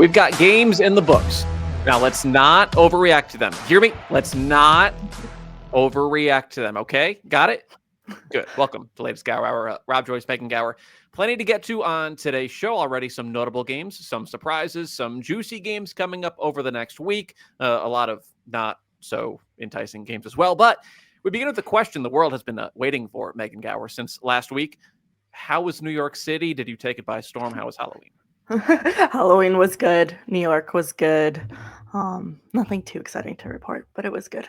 We've got games in the books. Now, let's not overreact to them. Hear me? Let's not overreact to them, okay? Got it? Good. Welcome to the latest Gauer Hour. Rob Joyce, Megan Gauer. Plenty to get to on today's show already. Some notable games, some surprises, some juicy games coming up over the next week. A lot of not so enticing games as well. But we begin with the question the world has been waiting for, Megan Gauer, since last week. How was New York City? Did you take it by storm? How was Halloween? Halloween was good. New York was good. Nothing too exciting to report, but it was good.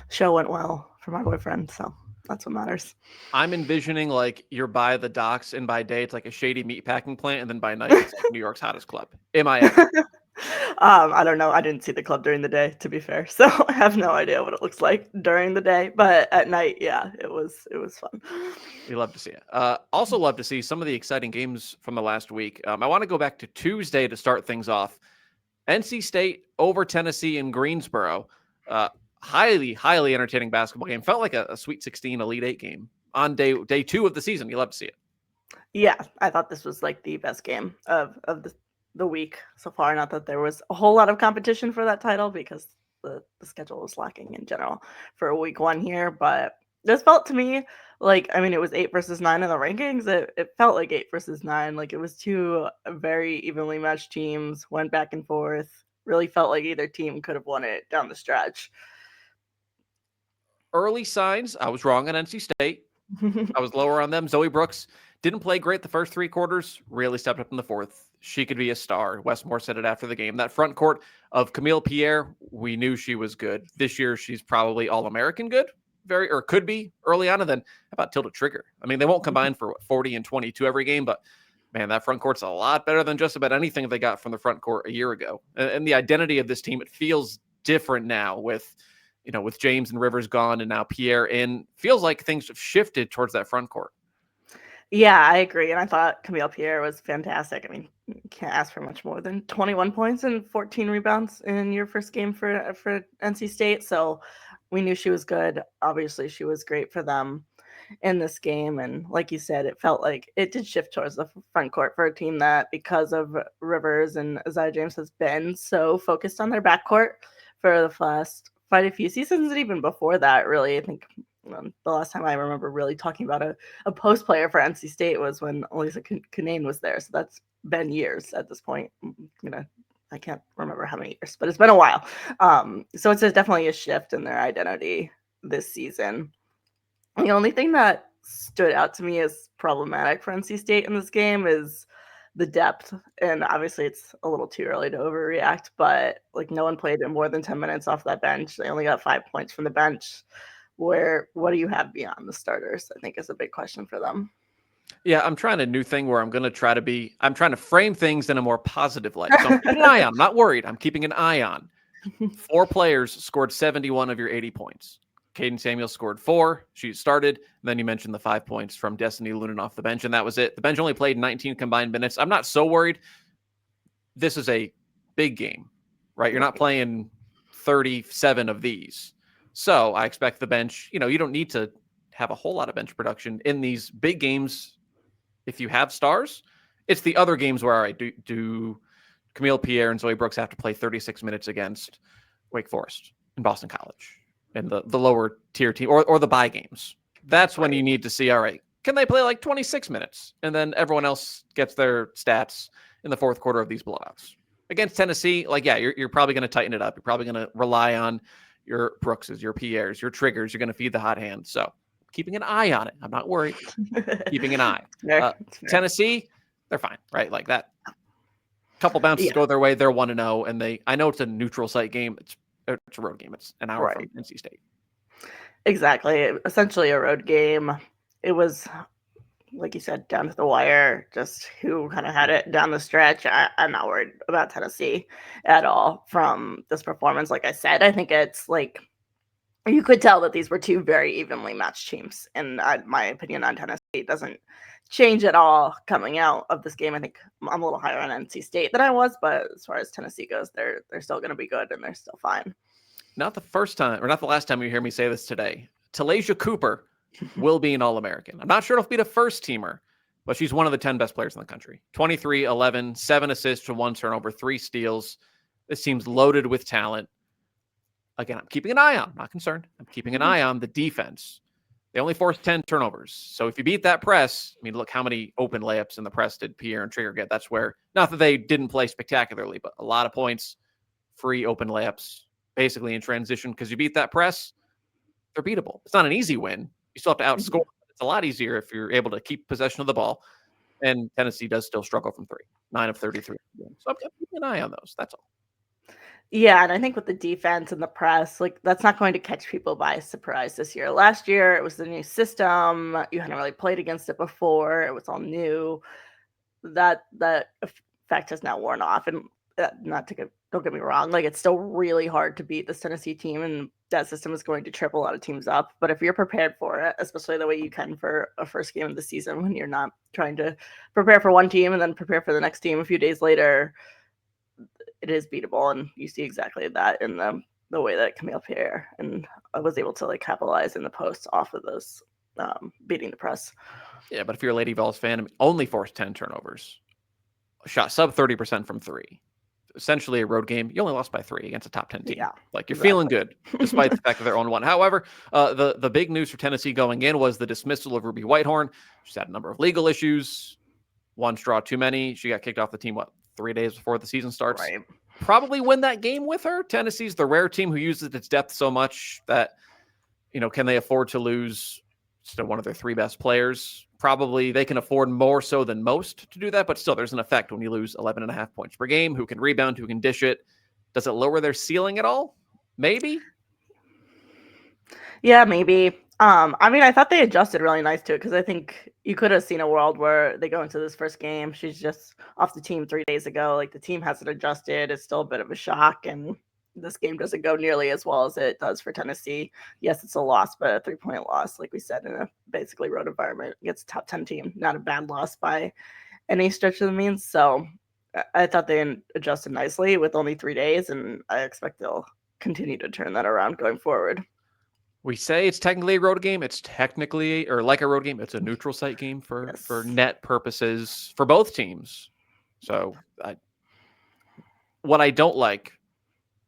Show went well for my boyfriend, so that's what matters. I'm envisioning like you're by the docks, and by day it's like a shady meatpacking plant, and then by night it's like New York's hottest club. Am I accurate? I don't know. I didn't see the club during the day, to be fair, so I have no idea what it looks like during the day. But at night, yeah, it was fun. We love to see it. Also love to see some of the exciting games from the last week. I want to go back to Tuesday to start things off. NC State over Tennessee in Greensboro. Highly entertaining basketball game. Felt like a Sweet 16 Elite 8 game on day 2 of the season. You love to see it. Yeah, I thought this was like the best game of the week so far. Not that there was a whole lot of competition for that title because the schedule was lacking in general for week 1 here, but this felt to me like, I mean, it was 8 versus 9 in the rankings. It felt like 8 versus 9. Like it was two very evenly matched teams, went back and forth. Really felt like either team could have won it down the stretch. Early signs, I was wrong on NC State. I was lower on them. Zoe Brooks didn't play great the first 3 quarters, really stepped up in the fourth. She could be a star. Wes Moore said it after the game. That front court of Camille Pierre, we knew she was good. This year, she's probably All-American good, or could be early on. And then how about Tilda Trigger? I mean, they won't combine for 40 and 22 every game, but man, that front court's a lot better than just about anything they got from the front court a year ago. And the identity of this team, it feels different now with James and Rivers gone and now Pierre in. Feels like things have shifted towards that front court. Yeah, I agree. And I thought Camille Pierre was fantastic. I mean, you can't ask for much more than 21 points and 14 rebounds in your first game for NC State. So we knew she was good. Obviously, she was great for them in this game. And like you said, it felt like it did shift towards the front court for a team that, because of Rivers and Isaiah James, has been so focused on their backcourt for the last quite a few seasons, and even before that, really. I think the last time I remember really talking about a post player for NC State was when Elisa Kanane was there. So that's been years at this point. I can't remember how many years, but it's been a while. So it's definitely a shift in their identity this season. The only thing that stood out to me as problematic for NC State in this game is the depth. And obviously it's a little too early to overreact, but like no one played in more than 10 minutes off that bench. They only got 5 points from the bench. What do you have beyond the starters? I think is a big question for them. Yeah, I'm trying a new thing where I'm trying to frame things in a more positive light. So I'm keeping an eye on. I'm not worried. I'm keeping an eye on. 4 players scored 71 of your 80 points. Caden Samuels scored 4. She started. Then you mentioned the 5 points from Destiny Lunan off the bench, and that was it. The bench only played 19 combined minutes. I'm not so worried. This is a big game, right? You're not playing 37 of these. So I expect the bench, you don't need to have a whole lot of bench production in these big games. If you have stars, it's the other games where, all right, do Camille Pierre and Zoe Brooks have to play 36 minutes against Wake Forest and Boston College and the lower tier team or the bye games. That's when you need to see, all right, can they play like 26 minutes? And then everyone else gets their stats in the fourth quarter of these blowouts. Against Tennessee, like, yeah, you're probably going to tighten it up. You're probably going to rely on your Brookses, your Pierres, your Triggers. You're going to feed the hot hand. So keeping an eye on it. I'm not worried. Keeping an eye. Tennessee, they're fine, right? Like that. Couple bounces go their way. They're 1-0, and I know it's a neutral site game. It's a road game. It's an hour from NC State. Exactly. Essentially a road game. It was, like you said, down to the wire, just who kind of had it down the stretch. I'm not worried about Tennessee at all from this performance. Like I said, I think it's like you could tell that these were two very evenly matched teams. And my opinion on Tennessee doesn't change at all coming out of this game. I think I'm a little higher on NC State than I was, but as far as Tennessee goes, they're still going to be good and they're still fine. Not the first time, or not the last time you hear me say this today. Talasia Cooper will be an All-American. I'm not sure it'll be the first teamer, but she's one of the 10 best players in the country. 23, 11, 7 assists to 1 turnover, 3 steals. This team's loaded with talent. Again, I'm keeping an eye on. I'm not concerned. I'm keeping an eye on the defense. They only forced 10 turnovers. So if you beat that press, I mean, look how many open layups in the press did Pierre and Trigger get. That's where, not that they didn't play spectacularly, but a lot of points, free open layups, basically in transition. Because you beat that press, they're beatable. It's not an easy win. You still have to outscore. It's a lot easier if you're able to keep possession of the ball. And Tennessee does still struggle from 3, 9 of 33. So I'm keeping an eye on those. That's all. Yeah, and I think with the defense and the press, like that's not going to catch people by surprise this year. Last year, it was the new system. You hadn't really played against it before. It was all new. That effect has now worn off. And don't get me wrong, like it's still really hard to beat this Tennessee team, and that system is going to trip a lot of teams up. But if you're prepared for it, especially the way you can for a first game of the season, when you're not trying to prepare for one team and then prepare for the next team a few days later, it is beatable, and you see exactly that in the way that Camille Pierre and I was able to like capitalize in the post off of those beating the press. Yeah, but if you're a Lady Vols fan, only forced 10 turnovers, shot sub 30% from 3. Essentially a road game. You only lost by 3 against a top 10 team. Yeah, like you're feeling good, despite the fact that they're on 1. However, the big news for Tennessee going in was the dismissal of Ruby Whitehorn. She's had a number of legal issues. One straw too many. She got kicked off the team, 3 days before the season starts? Right. Probably win that game with her. Tennessee's the rare team who uses its depth so much that, can they afford to lose still one of their 3 best players? Probably they can afford more so than most to do that, but still there's an effect when you lose 11.5 points per game. Who can rebound, who can dish it? Does it lower their ceiling at all? Maybe. Yeah, maybe. I mean, I thought they adjusted really nice to it because I think you could have seen a world where they go into this first game. She's just off the team 3 days ago. Like the team hasn't adjusted. It's still a bit of a shock, and this game doesn't go nearly as well as it does for Tennessee. Yes, it's a loss, but a 3-point loss, like we said, in a basically road environment against a top 10 team. Not a bad loss by any stretch of the means. So I thought they adjusted nicely with only 3 days, and I expect they'll continue to turn that around going forward. We say it's technically a road game. It's technically, or like a road game, it's a neutral site game for net purposes for both teams. So what I don't like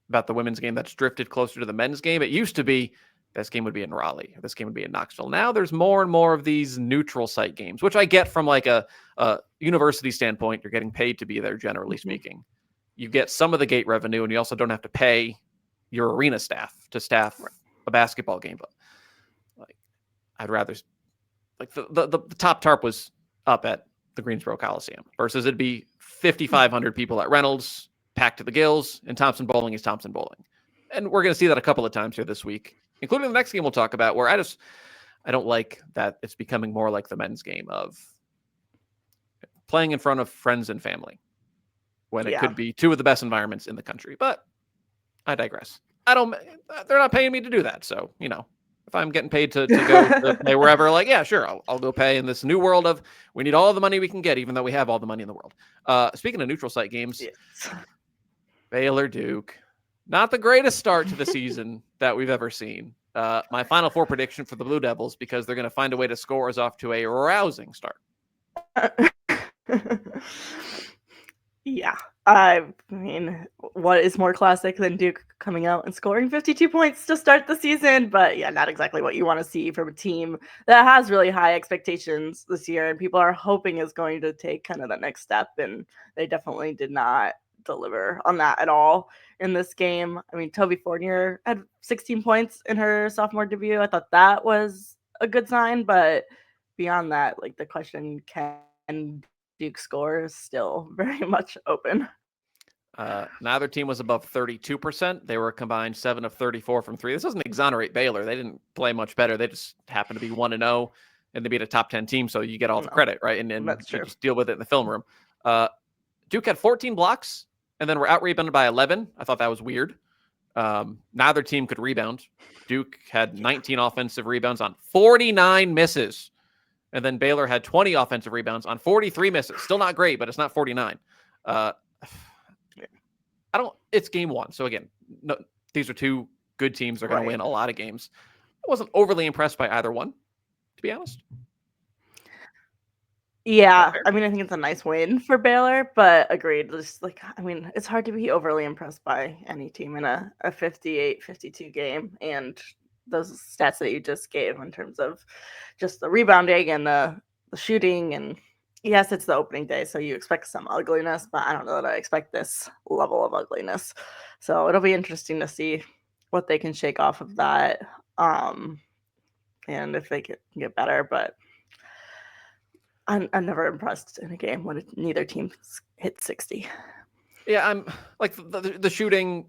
about the women's game that's drifted closer to the men's game, it used to be this game would be in Raleigh, or this game would be in Knoxville. Now there's more and more of these neutral site games, which I get from like a university standpoint. You're getting paid to be there, generally speaking. You get some of the gate revenue, and you also don't have to pay your arena staff to staff a basketball game. But like, I'd rather like the top tarp was up at the Greensboro Coliseum versus it'd be 5,500 people at Reynolds, packed to the gills, and Thompson Bowling is Thompson Bowling. And we're going to see that a couple of times here this week, including the next game we'll talk about, where I don't like that it's becoming more like the men's game of playing in front of friends and family when it could be 2 of the best environments in the country. But I digress. They're not paying me to do that. So, if I'm getting paid to go to play wherever, like, yeah, sure, I'll go pay in this new world of we need all the money we can get, even though we have all the money in the world. Speaking of neutral site games, Baylor-Duke, not the greatest start to the season that we've ever seen. My Final Four prediction for the Blue Devils, because they're going to find a way to score us off to a rousing start. Yeah. I mean, what is more classic than Duke coming out and scoring 52 points to start the season? But yeah, not exactly what you want to see from a team that has really high expectations this year, and people are hoping is going to take kind of that next step, and they definitely did not deliver on that at all in this game. I mean, Toby Fournier had 16 points in her sophomore debut. I thought that was a good sign, but beyond that, like the question, can Duke score is still very much open. Neither team was above 32%. They were combined 7 of 34 from 3. This doesn't exonerate Baylor. They didn't play much better. They just happened to be 1-0, and they beat a top 10 team, so you get all the credit, right? And you just deal with it in the film room. Duke had 14 blocks, and then were out-rebounded by 11. I thought that was weird. Neither team could rebound. Duke had 19 offensive rebounds on 49 misses. And then Baylor had 20 offensive rebounds on 43 misses. Still not great, but it's not 49. It's game 1. So again, no, these are 2 good teams. They're going to win a lot of games. I wasn't overly impressed by either one, to be honest. Yeah, fair? I mean, I think it's a nice win for Baylor, but agreed. Just like, I mean, it's hard to be overly impressed by any team in a 58-52 game. And those stats that you just gave in terms of just the rebounding and the shooting. And yes, it's the opening day, so you expect some ugliness, but I don't know that I expect this level of ugliness. So it'll be interesting to see what they can shake off of that, and if they can get better. But I'm never impressed in a game when neither team hit 60. Yeah, I'm like the shooting.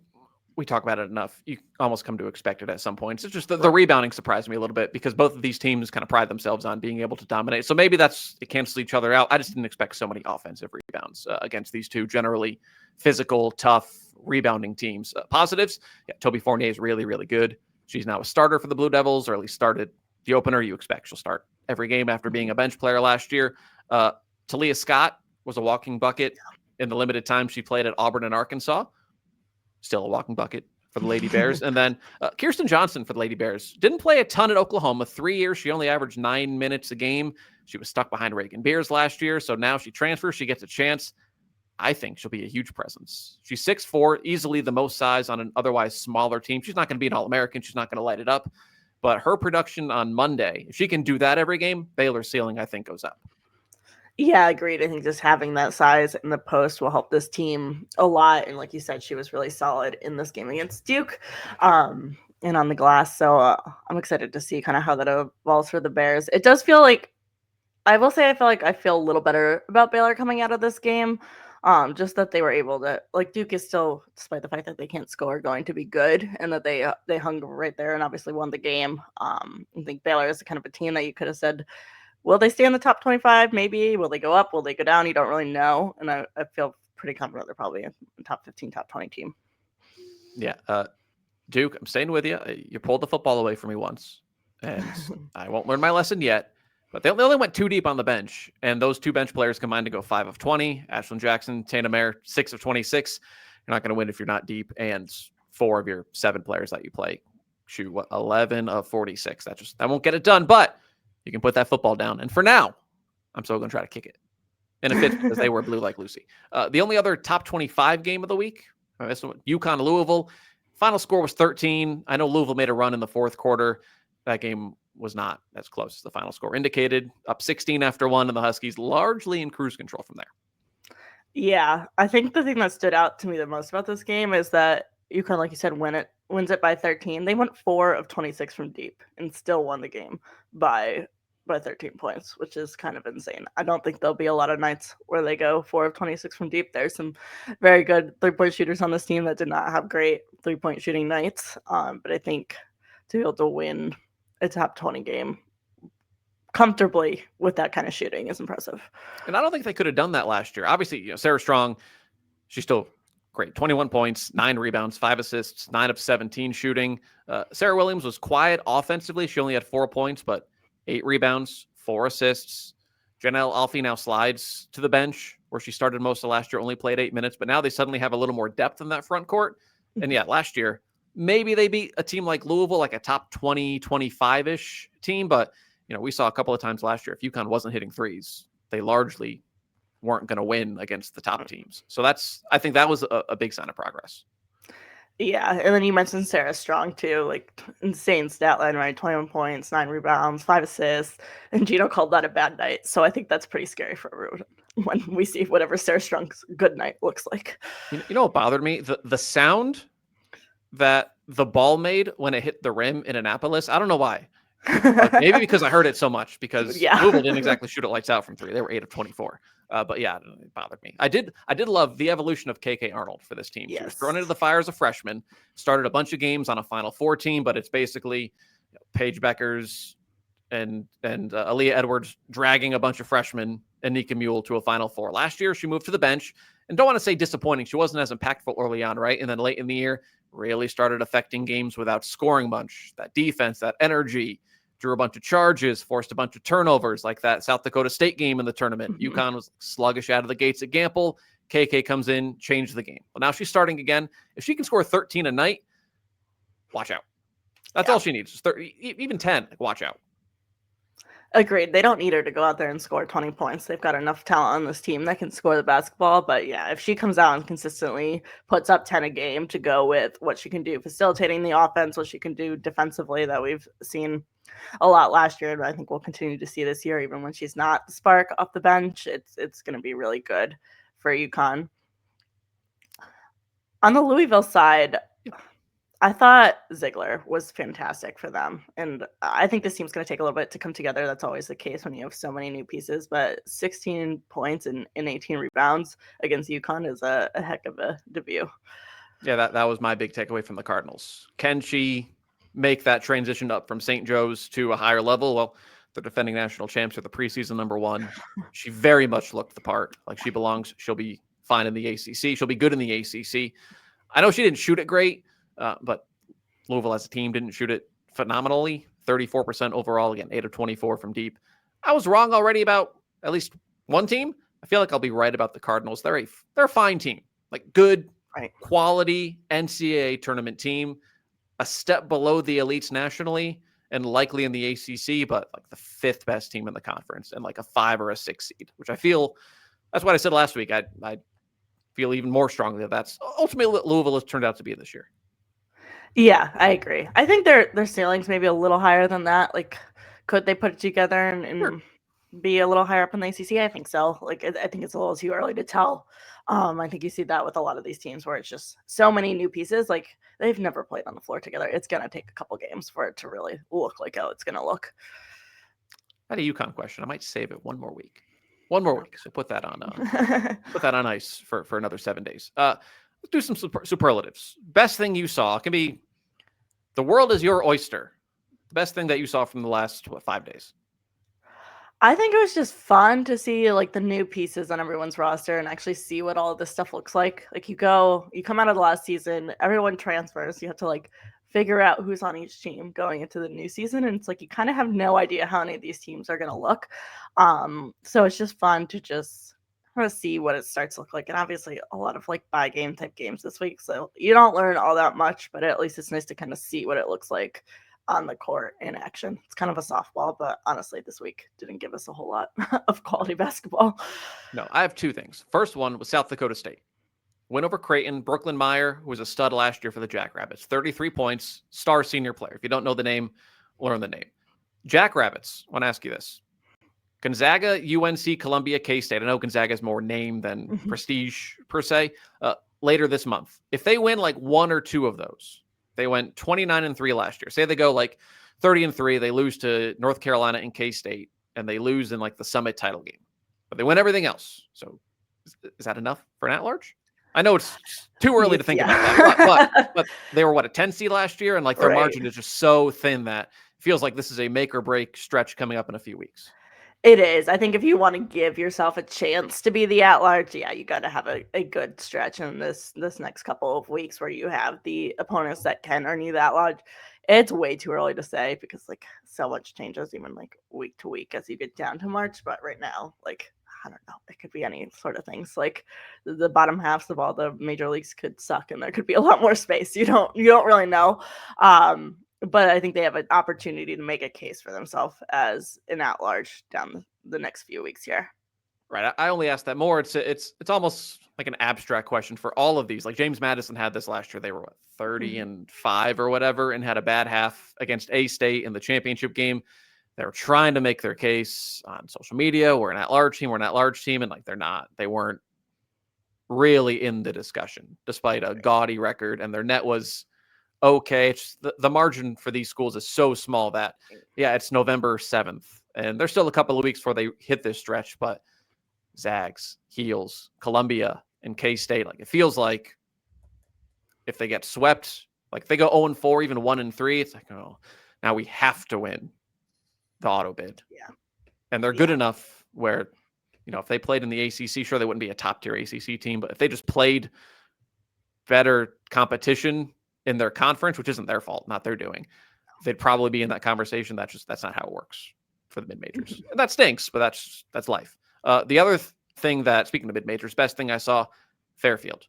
We talk about it enough. You almost come to expect it at some points. It's just the rebounding surprised me a little bit because both of these teams kind of pride themselves on being able to dominate. So maybe it cancels each other out. I just didn't expect so many offensive rebounds against these two generally physical, tough rebounding teams. Positives, yeah, Toby Fournier is really, really good. She's now a starter for the Blue Devils, or at least started the opener. You expect she'll start every game after being a bench player last year. Talia Scott was a walking bucket in the limited time she played at Auburn and Arkansas. Still a walking bucket for the Lady Bears. And then Kirsten Johnson for the Lady Bears. Didn't play a ton at Oklahoma. 3 years, she only averaged 9 minutes a game. She was stuck behind Reagan Beers last year. So now she transfers. She gets a chance. I think she'll be a huge presence. She's 6'4", easily the most size on an otherwise smaller team. She's not going to be an All-American. She's not going to light it up. But her production on Monday, if she can do that every game, Baylor's ceiling, I think, goes up. Yeah, agreed. I think just having that size in the post will help this team a lot. And like you said, she was really solid in this game against Duke, and on the glass. So I'm excited to see kind of how that evolves for the Bears. It does feel like, I will say, I feel like I feel a little better about Baylor coming out of this game. Just that they were able to, like, Duke is still, despite the fact that they can't score, going to be good, and that they hung right there and obviously won the game. I think Baylor is the kind of a team that you could have said, will they stay in the top 25? Maybe. Will they go up? Will they go down? You don't really know. And I feel pretty confident they're probably a top 15, top 20 team. Yeah. Duke, I'm staying with you. You pulled the football away from me once, and I won't learn my lesson yet. But they only went 2 deep on the bench, and those 2 bench players combined to go 5 of 20. Ashlyn Jackson, Tana Mayer, 6 of 26. You're not going to win if you're not deep, and 4 of your 7 players that you play shoot 11 of 46. That won't get it done, but you can put that football down. And for now, I'm still going to try to kick it in a fit because they were blue like Lucy. The only other top 25 game of the week, this one, UConn Louisville. Final score was 13. I know Louisville made a run in the fourth quarter. That game was not as close as the final score indicated. Up 16 after 1, and the Huskies largely in cruise control from there. Yeah, I think the thing that stood out to me the most about this game is that UConn, like you said, wins it by 13. They went 4 of 26 from deep and still won the game by 13 points, which is kind of insane. I don't think there'll be a lot of nights where they go 4 of 26 from deep. There's some very good 3-point shooters on this team that did not have great 3-point shooting nights. But I think to be able to win a top 20 game comfortably with that kind of shooting is impressive. And I don't think they could have done that last year. Obviously, Sarah Strong, she's still great. 21 points, 9 rebounds, 5 assists, 9 of 17 shooting. Sarah Williams was quiet offensively. She only had 4 points, but 8 rebounds, 4 assists. Janelle Alfie now slides to the bench where she started most of last year, only played 8 minutes, but now they suddenly have a little more depth in that front court. And yeah, last year, maybe they beat a team like Louisville, like a top 20, 25-ish team. But, we saw a couple of times last year, if UConn wasn't hitting threes, they largely weren't going to win against the top teams. So I think that was a big sign of progress. Yeah, and then you mentioned Sarah Strong too, like insane stat line, right? 21 points, 9 rebounds, 5 assists, and Gino called that a bad night. So I think that's pretty scary for everyone when we see whatever Sarah Strong's good night looks like. You know what bothered me? The sound that the ball made when it hit the rim in Annapolis. I don't know why. Maybe because I heard it so much, because Louisville didn't exactly shoot it lights out from 3. They were 8 of 24. But yeah, it bothered me. I did love the evolution of KK Arnold for this team. Yes. She was thrown into the fire as a freshman, started a bunch of games on a Final Four team, but it's basically Paige Beckers and Aaliyah Edwards dragging a bunch of freshmen and Nika Mule to a Final Four. Last year, she moved to the bench, and don't want to say disappointing. She wasn't as impactful early on, right? And then late in the year, really started affecting games without scoring much. That defense, that energy, drew a bunch of charges, forced a bunch of turnovers, like that South Dakota State game in the tournament. Mm-hmm. UConn was sluggish out of the gates at Gamble. KK comes in, changed the game. Well, now she's starting again. If she can score 13 a night, watch out. That's all she needs. Just 30, even 10, watch out. Agreed. They don't need her to go out there and score 20 points. They've got enough talent on this team that can score the basketball. But yeah, if she comes out and consistently puts up 10 a game to go with what she can do facilitating the offense, what she can do defensively that we've seen a lot last year, and I think we'll continue to see this year, even when she's not the spark off the bench, it's going to be really good for UConn. On the Louisville side, I thought Ziegler was fantastic for them. And I think this team's going to take a little bit to come together. That's always the case when you have so many new pieces. But 16 points and 18 rebounds against UConn is a heck of a debut. Yeah, that was my big takeaway from the Cardinals. Can she make that transition up from St. Joe's to a higher level? Well, the defending national champs are the preseason #1. She very much looked the part. Like she belongs. She'll be fine in the ACC. She'll be good in the ACC. I know she didn't shoot it great. But Louisville as a team didn't shoot it phenomenally. 34% overall, again, 8 of 24 from deep. I was wrong already about at least one team. I feel like I'll be right about the Cardinals. They're a fine team, like good, quality NCAA tournament team, a step below the elites nationally and likely in the ACC, but like the 5th best team in the conference and like a 5 or a 6 seed, which I feel, that's what I said last week. I feel even more strongly that that's ultimately what Louisville has turned out to be this year. Yeah, I agree. I think their ceiling's maybe a little higher than that. Like, could they put it together and Sure. be a little higher up in the ACC? I think so. Like, I think it's a little too early to tell. I think you see that with a lot of these teams where it's just so many new pieces. Like, they've never played on the floor together. It's going to take a couple games for it to really look like how it's going to look. I had a UConn question. I might save it one more week. One more week. So put that on ice for another 7 days. Let's do some superlatives. Best thing you saw. It can be the world is your oyster. The best thing that you saw from the last 5 days. I think it was just fun to see like the new pieces on everyone's roster and actually see what all of this stuff looks like. Like you come out of the last season, everyone transfers. You have to like figure out who's on each team going into the new season. And it's like you kind of have no idea how any of these teams are gonna look. So it's just fun to just kind of see what it starts to look like. And obviously a lot of like buy game type games this week. So you don't learn all that much, but at least it's nice to kind of see what it looks like on the court in action. It's kind of a softball, but honestly, this week didn't give us a whole lot of quality basketball. No, I have 2 things. First one was South Dakota State. Win over Creighton. Brooklyn Meyer, who was a stud last year for the Jackrabbits. 33 points, star senior player. If you don't know the name, learn the name. Jackrabbits, I want to ask you this. Gonzaga, UNC, Columbia, K-State. I know Gonzaga is more name than prestige per se. Later this month. If they win like 1 or 2 of those, they went 29-3 last year. Say they go like 30-3, they lose to North Carolina and K-State, and they lose in like the Summit title game. But they win everything else. So is that enough for an at-large? I know it's too early to think about that, but they were a 10 seed last year, and like their margin is just so thin that it feels like this is a make or break stretch coming up in a few weeks. It is. I think if you want to give yourself a chance to be the at-large, yeah, you got to have a good stretch in this next couple of weeks where you have the opponents that can earn you the at-large. It's way too early to say because like so much changes even like week to week as you get down to March. But right now, like I don't know, it could be any sort of things. Like the bottom halves of all the major leagues could suck, and there could be a lot more space. You don't really know. But I think they have an opportunity to make a case for themselves as an at-large down the next few weeks here. Right. I only ask that more. It's almost like an abstract question for all of these. Like James Madison had this last year. They were 30-5 or whatever, and had a bad half against A-State in the championship game. They were trying to make their case on social media. We're an at-large team. We're an at-large team, and like they weren't really in the discussion despite a gaudy record, and their net was okay. It's the margin for these schools is so small that, yeah, it's November 7th, and there's still a couple of weeks before they hit this stretch, but Zags, Heels, Columbia, and K-State, like it feels like if they get swept, like if they go 0-4, even 1-3, it's like, oh, now we have to win the auto bid. Yeah. And they're good enough where, if they played in the ACC, sure, they wouldn't be a top tier ACC team, but if they just played better competition in their conference, which isn't their fault, not their doing, they'd probably be in that conversation. That's not how it works for the mid majors. And that stinks, but that's life. The other thing that, speaking of mid majors, best thing I saw, Fairfield,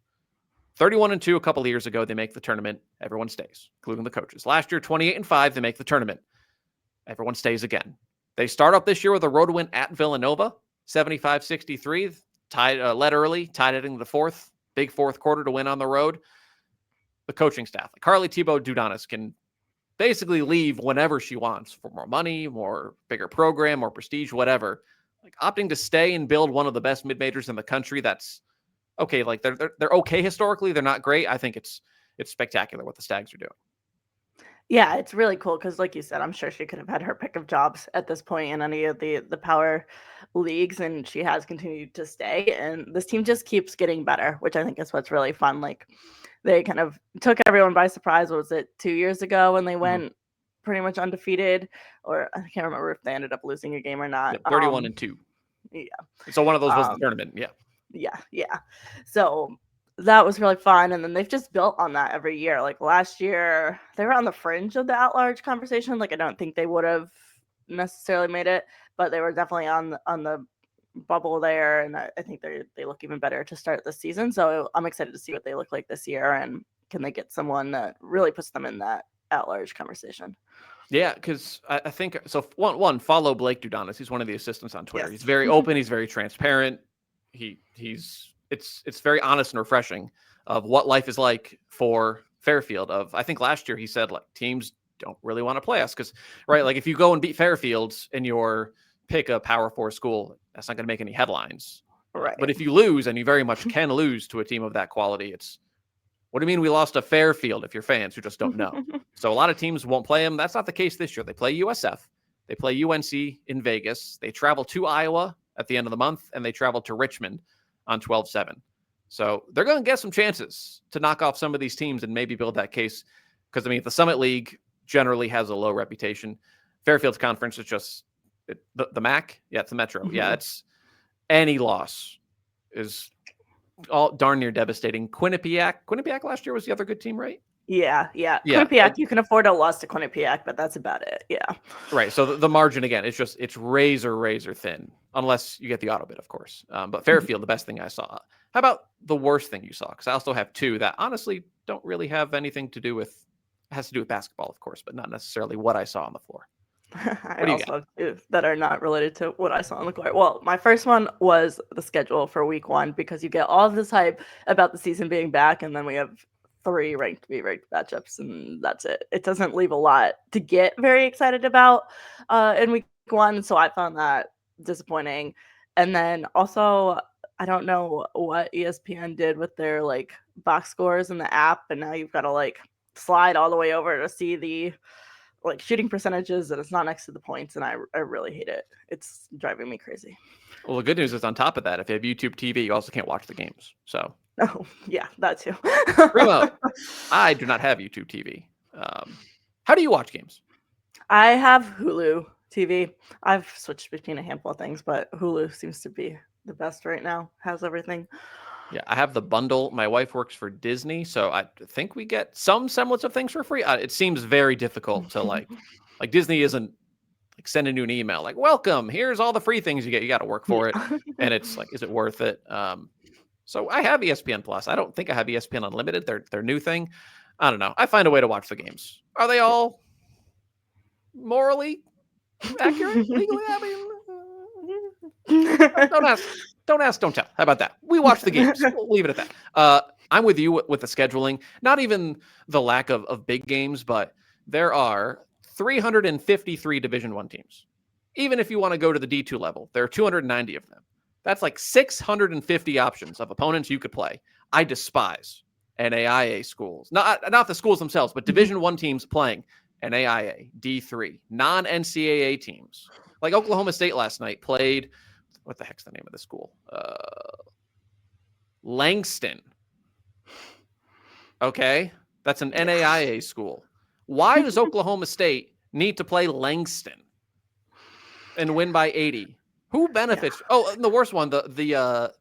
31-2 a couple of years ago. They make the tournament. Everyone stays, including the coaches. Last year, 28-5, they make the tournament. Everyone stays again. They start off this year with a road win at Villanova, 75-63, led early, tied it into the big fourth quarter to win on the road. The coaching staff, like Carly Thibault-Dudanis, can basically leave whenever she wants for more money, bigger program, more prestige, whatever. Like opting to stay and build one of the best mid-majors in the country. That's okay. Like they're okay historically. They're not great. I think it's spectacular what the Stags are doing. Yeah, it's really cool because, like you said, I'm sure she could have had her pick of jobs at this point in any of the power leagues, and she has continued to stay. And this team just keeps getting better, which I think is what's really fun. Like they kind of took everyone by surprise. What was it, 2 years ago when they went pretty much undefeated? Or I can't remember if they ended up losing a game or not. 31-2. Yeah. So one of those was the tournament. Yeah. Yeah. So that was really fun. And then they've just built on that every year. Like last year, they were on the fringe of the at-large conversation. Like I don't think they would have necessarily made it, but they were definitely on the bubble there. And I think they look even better to start this season. So I'm excited to see what they look like this year. And can they get someone that really puts them in that at-large conversation? Yeah, because I think so. One, follow Blake Dudanis. He's one of the assistants on Twitter. Yes. He's very open. He's very transparent. It's very honest and refreshing of what life is like for Fairfield. I think last year he said like teams don't really want to play us because like if you go and beat Fairfield and you're pick a Power 4 school, that's not going to make any headlines. Right. But if you lose, and you very much can lose to a team of that quality, it's what do you mean we lost to Fairfield if you're fans who just don't know? So a lot of teams won't play them. That's not the case this year. They play USF. They play UNC in Vegas. They travel to Iowa at the end of the month, and they travel to Richmond on 12/7. So they're going to get some chances to knock off some of these teams and maybe build that case. Because, I mean, the Summit League generally has a low reputation. Fairfield's conference is just the MAC. Yeah, it's the Metro. Mm-hmm. Yeah, it's any loss is all darn near devastating. Quinnipiac last year was the other good team, right? Yeah. Quinnipiac, you can afford a loss to Quinnipiac, but that's about it. Yeah. Right. So the margin, again, it's razor thin, unless you get the auto bid, of course. But Fairfield, the best thing I saw. How about the worst thing you saw? Because I also have two that honestly don't really have anything to do with, has to do with basketball, of course, but not necessarily what I saw on the floor. I also have two that are not related to what I saw on the court. Well, my first one was the schedule for week 1, because you get all of this hype about the season being back, and then we have 3 ranked matchups, and that's it. It doesn't leave a lot to get very excited about in week 1, so I found that disappointing. And then also, I don't know what ESPN did with their like box scores in the app, and now you've got to like slide all the way over to see the like shooting percentages, and it's not next to the points, and I really hate it. It's driving me crazy. Well, the good news is on top of that, if you have YouTube TV, you also can't watch the games. So yeah, that too. Primo, I do not have YouTube TV. How do you watch games? I have Hulu TV. I've switched between a handful of things, but Hulu seems to be the best right now. Has everything. Yeah, I have the bundle. My wife works for Disney, so I think we get some semblance of things for free. It seems very difficult to like Disney isn't like sending you an email like, welcome, here's all the free things you get. You got to work for it. And it's like, is it worth it? So I have ESPN Plus. I don't think I have ESPN Unlimited, their new thing. I don't know. I find a way to watch the games. Are they all morally accurate? Legally? I mean, don't ask, don't tell. How about that? We watch the games. We'll leave it at that. I'm with you with the scheduling. Not even the lack of big games, but there are 353 Division I teams. Even if you want to go to the D2 level, there are 290 of them. That's like 650 options of opponents you could play. I despise NAIA schools. Not the schools themselves, but Division I teams playing NAIA, D3, non-NCAA teams. Like Oklahoma State last night played, what the heck's the name of the school? Langston. Okay, that's an NAIA school. Why does Oklahoma State need to play Langston and win by 80? Who benefits? Yeah. Oh, and the worst one, the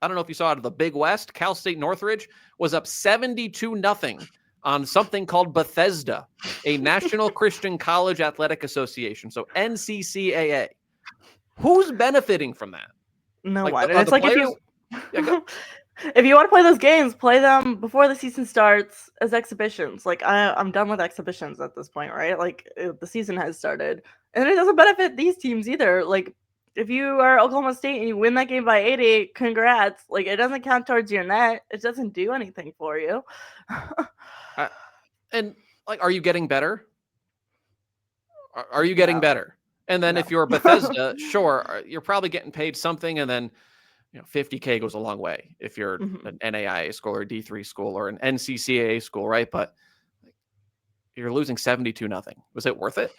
I don't know if you saw it, the Big West, Cal State Northridge was up 72-0 on something called Bethesda, a National Christian College Athletic Association, so NCCAA. Who's benefiting from that? No one. And it's like players? If you If you want to play those games, play them before the season starts as exhibitions. Like I'm done with exhibitions at this point, right? Like the season has started, and it doesn't benefit these teams either. Like if you are Oklahoma State and you win that game by 80, congrats. Like it doesn't count towards your net. It doesn't do anything for you. And like, are you getting better? Are you getting better? And then if you're Bethesda, sure, you're probably getting paid something, and then 50K goes a long way if you're an NAIA school or a D3 school or an NCCAA school, right? But you're losing 72-0. Was it worth it?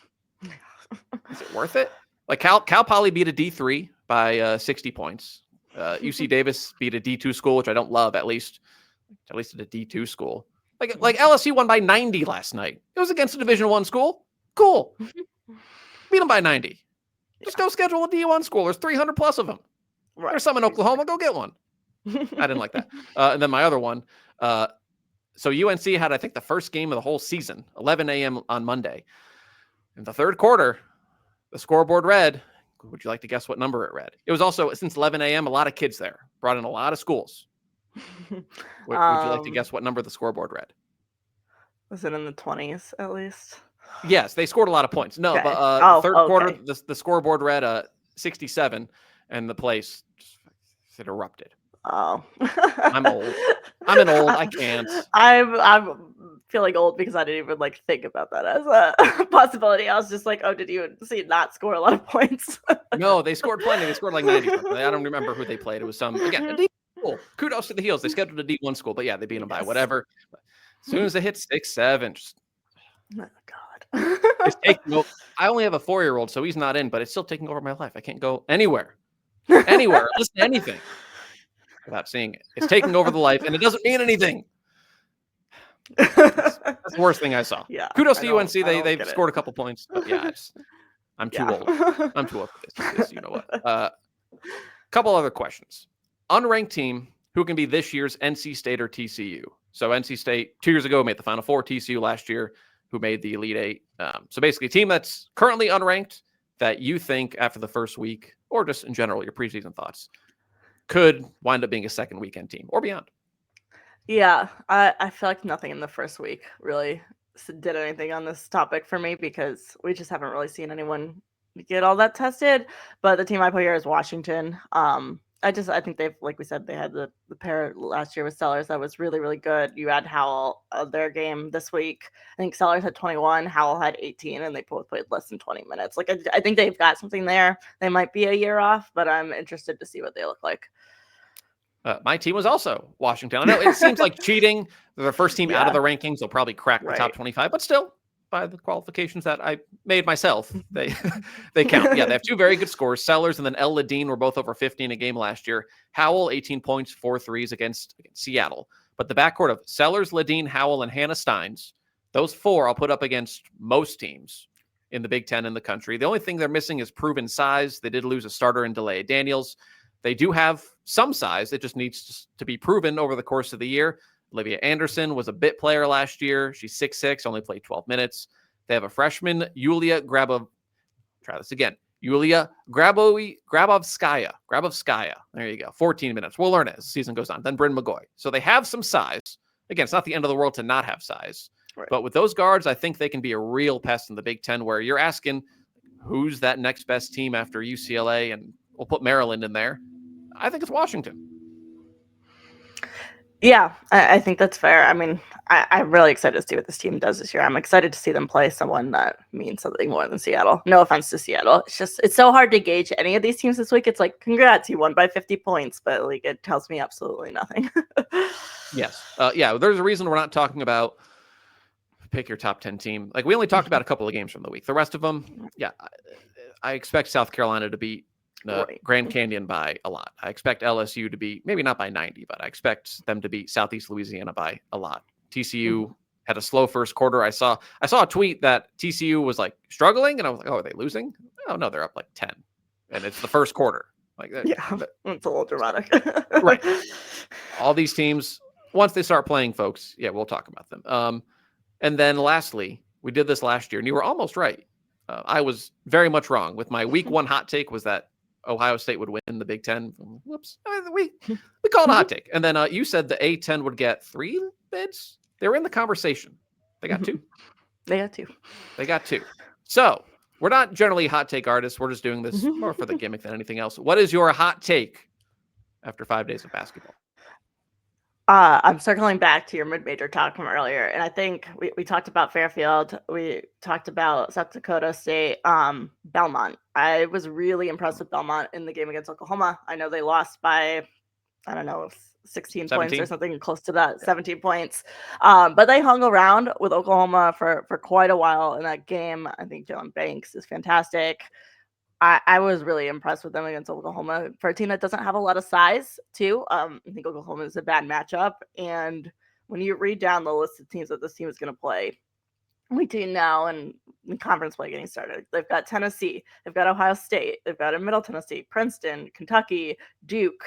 Is it worth it? Like Cal Poly beat a D3 by 60 points. UC Davis beat a D2 school, which I don't love, at least at a D2 school. Like LSU won by 90 last night. It was against a Division I school. Cool. Beat them by 90. Just go schedule a D1 school. There's 300 plus of them. Right. There's some in Oklahoma. Go get one. I didn't like that. And then my other one. So UNC had, I think, the first game of the whole season, 11 a.m. on Monday. In the third quarter, the scoreboard read, would you like to guess what number it read? It was also, since 11 a.m., a lot of kids there. Brought in a lot of schools. Would you like to guess what number the scoreboard read? Was it in the 20s at least? Yes, they scored a lot of points. No, but third quarter, the scoreboard read 67, and the place just erupted. Oh. I'm old. I'm an old. I can't. I'm feeling old because I didn't even think about that as a possibility. I was just like, oh, did you see not score a lot of points? No, they scored plenty. They scored like 90. I don't remember who they played. It was some, again, a D school. Kudos to the Heels. They scheduled a D1 school, but yeah, they beat them by whatever. As soon as they hit 6-7, just oh God. It's taking over. I only have a 4-year-old, so he's not in, but it's still taking over my life. I can't go anywhere, listen to anything without seeing it. It's taking over the life, and it doesn't mean anything. That's the worst thing I saw. Yeah. Kudos to UNC. They've scored a couple points, but yeah, I'm too old. I'm too old for this. You know what? Couple other questions. Unranked team who can be this year's NC State or TCU. So NC State 2 years ago made the Final Four. TCU last year, who made the Elite Eight. So basically, a team that's currently unranked that you think after the first week, or just in general, your preseason thoughts, could wind up being a second weekend team or beyond. Yeah, I feel like nothing in the first week really did anything on this topic for me because we just haven't really seen anyone get all that tested. But the team I put here is Washington. I think they've, like we said, they had the pair last year with Sellers that was really, really good. You had Howell their game this week. I think Sellers had 21, Howell had 18, and they both played less than 20 minutes. Like I think they've got something there. They might be a year off, but I'm interested to see what they look like. My team was also Washington. I know it seems like cheating. They're the first team out of the rankings. They'll probably crack the top 25, but still, by the qualifications that I made myself, they count. Yeah, they have two very good scores. Sellers and then El Ladine were both over 50 in a game last year. Howell, 18 points, 4 threes against Seattle. But the backcourt of Sellers, Ladine, Howell, and Hannah Steins, those four I'll put up against most teams in the Big Ten in the country. The only thing they're missing is proven size. They did lose a starter in Delay Daniels. They do have some size. It just needs to be proven over the course of the year. Olivia Anderson was a bit player last year. She's 6'6", only played 12 minutes. They have a freshman, Yulia Grabovskaya. There you go. 14 minutes. We'll learn it as the season goes on. Then Bryn McGoy. So they have some size. Again, it's not the end of the world to not have size. Right. But with those guards, I think they can be a real pest in the Big Ten where you're asking who's that next best team after UCLA, and we'll put Maryland in there. I think it's Washington. Yeah, I think that's fair. I mean, I'm really excited to see what this team does this year. I'm excited to see them play someone that means something more than Seattle. No offense to Seattle. It's so hard to gauge any of these teams this week. It's like, congrats, you won by 50 points, but it tells me absolutely nothing. Yes. Yeah, there's a reason we're not talking about pick your top 10 team. We only talked about a couple of games from the week. The rest of them, yeah, I expect South Carolina to beat Grand Canyon by a lot. I expect LSU to be, maybe not by 90, but I expect them to beat Southeast Louisiana by a lot. TCU had a slow first quarter. I saw a tweet that TCU was struggling, and I was like, oh, are they losing? Oh no, they're up 10, and it's the first quarter. Yeah, it's a little dramatic. Right. All these teams, once they start playing, folks, yeah, we'll talk about them. And then lastly, we did this last year, and you were almost right. I was very much wrong with my week one hot take was that Ohio State would win the Big Ten. Whoops, we call it a hot take. And then you said the A10 would get 3 bids. They were in the conversation. They got 2. They got 2. They got 2. So we're not generally hot take artists. We're just doing this more for the gimmick than anything else. What is your hot take after 5 days of basketball? I'm circling back to your mid-major talk from earlier, and I think we talked about Fairfield. We talked about South Dakota State. Belmont. I was really impressed with Belmont in the game against Oklahoma. I know they lost by, I don't know, 16 points or something close to that, 17 points. But they hung around with Oklahoma for quite a while in that game. I think Jalen Banks is fantastic. I was really impressed with them against Oklahoma for a team that doesn't have a lot of size, too. I think Oklahoma is a bad matchup. And when you read down the list of teams that this team is going to play, between now and conference play getting started, they've got Tennessee, they've got Ohio State, they've got Middle Tennessee, Princeton, Kentucky, Duke.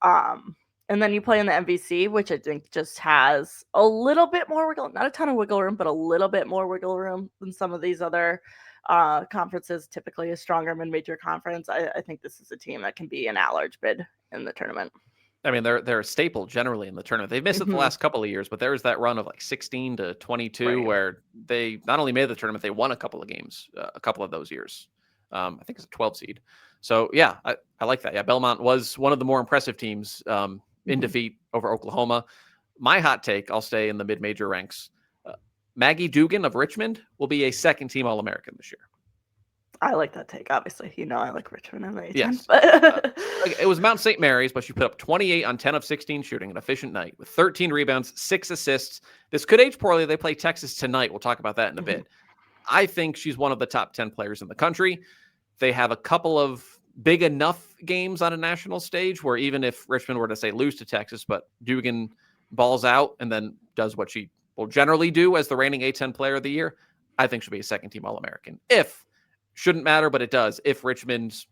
And then you play in the MVC, which I think just has a little bit more wiggle, not a ton of wiggle room, but a little bit more wiggle room than some of these other conferences, typically a stronger mid-major conference. I think this is a team that can be an at-large bid in the tournament. I mean, they're a staple generally in the tournament. They've missed it the last couple of years, but there was that run of like 16 to 22 where they not only made the tournament, they won a couple of games, a couple of those years. I think it's a 12 seed. So yeah, I like that. Yeah, Belmont was one of the more impressive teams in defeat over Oklahoma. My hot take, I'll stay in the mid-major ranks. Maggie Dugan of Richmond will be a second-team All-American this year. I like that take, obviously. I like Richmond and A10. Yes. But It was Mount St. Mary's, but she put up 28 on 10 of 16 shooting, an efficient night with 13 rebounds, 6 assists. This could age poorly. They play Texas tonight. We'll talk about that in a bit. I think she's one of the top 10 players in the country. They have a couple of big enough games on a national stage where even if Richmond were to say lose to Texas, but Dugan balls out and then does what she will generally do as the reigning A10 player of the year, I think she'll be a second-team All-American. Shouldn't matter, but it does, if Richmond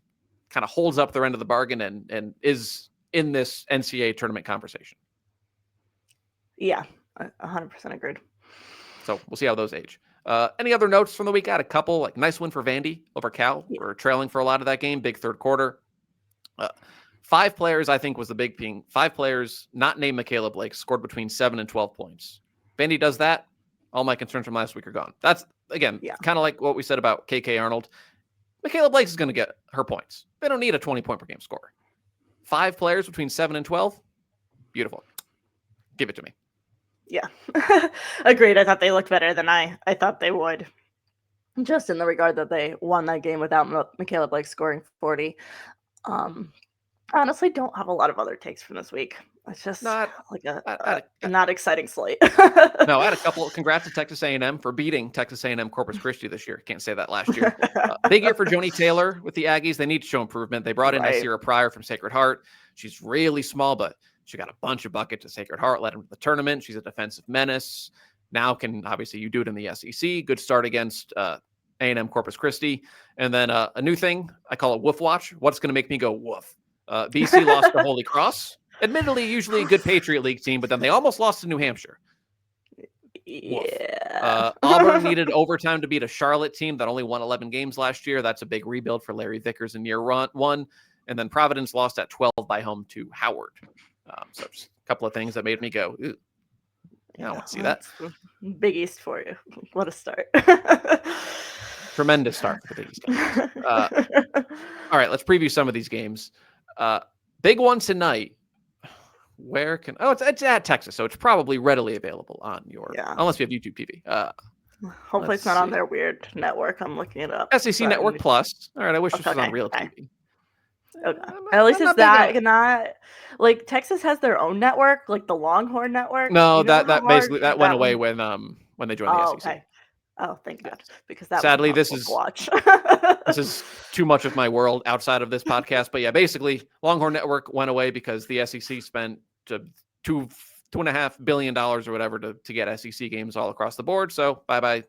kind of holds up their end of the bargain and is in this NCAA tournament conversation. Yeah, 100% agreed. So we'll see how those age. Any other notes from the week? I had a couple, like nice win for Vandy over Cal. Yeah. We're trailing for a lot of that game, big third quarter. 5 players, I think, was the big ping. 5 players, not named Michaela Blake, scored between 7 and 12 points. Vandy does that. All my concerns from last week are gone. That's, again, kind of like what we said about KK Arnold. Michaela Blake is going to get her points. They don't need a 20-point per game score. 5 players between 7 and 12. Beautiful. Give it to me. Yeah. Agreed. I thought they looked better than I thought they would. Just in the regard that they won that game without Michaela Blake scoring 40. Honestly, don't have a lot of other takes from this week. It's just not like a not exciting slate. No, I had a couple. Congrats to Texas A&M for beating Texas A&M Corpus Christi this year. Can't say that last year. Big year for Joni Taylor with the Aggies. They need to show improvement. They brought in Nasira Pryor from Sacred Heart. She's really small, but she got a bunch of buckets at Sacred Heart, led them to the tournament. She's a defensive menace. Now obviously you do it in the SEC. Good start against A&M Corpus Christi. And then a new thing, I call it Woof Watch. What's going to make me go woof? BC lost to Holy Cross. Admittedly, usually a good Patriot League team, but then they almost lost to New Hampshire. Yeah. Auburn needed overtime to beat a Charlotte team that only won 11 games last year. That's a big rebuild for Larry Vickers in year 1. And then Providence lost at 12 by home to Howard. So just a couple of things that made me go, ooh, I don't want to see that. Big East for you. What a start. Tremendous start for the Big East. All right, let's preview some of these games. Big one tonight. It's at Texas, so it's probably readily available on your, unless you have YouTube TV. Hopefully it's not on their weird network. I'm looking it up. SEC Network Plus. All right, I wish this was on real TV. Okay. At least it's that not like Texas has their own network, like the Longhorn Network. No, that basically that went away when they joined the SEC. Okay. Oh, thank God. Because that sadly was this is watch. This is too much of my world outside of this podcast. But yeah, basically Longhorn Network went away because the SEC spent $2.5 billion or whatever to get SEC games all across the board. So bye